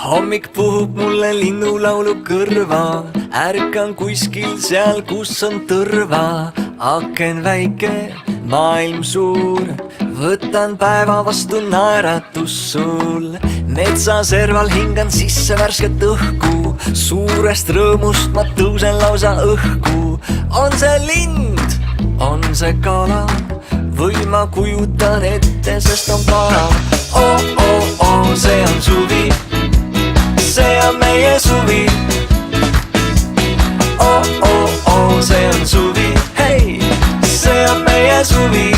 Hommik puhub mulle linnulaulu kõrva, ärkan kuskil seal, kus on tõrva. Aken väike, maailm suur, võtan päeva vastu naeratus sul. Metsa serval hingan sisse värsket õhku, suurest rõõmust ma tõusen lausa õhku. On see lind, on see kala, või ma kujutan ette, sest on parav. See on suvi, see on meie suvi. See on suvi, hei, see on meie suvi.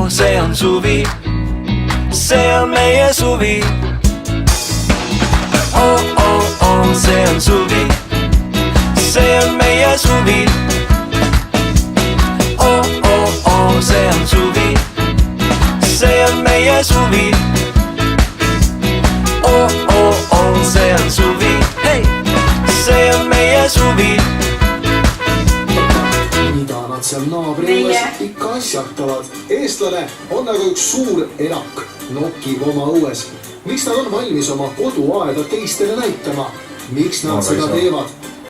See on suvi, see on meie suvi. See on suvi, see on meie suvi. See on suvi, see on meie suvi. See on suvi, hei, see on meie suvi. Mida nad seal naabri õues ikka asjatavad? Eestlane on nagu üks suur enak, nokib oma õues. Miks nad on valmis oma koduaeda teistele näitama? Miks nad seda teevad?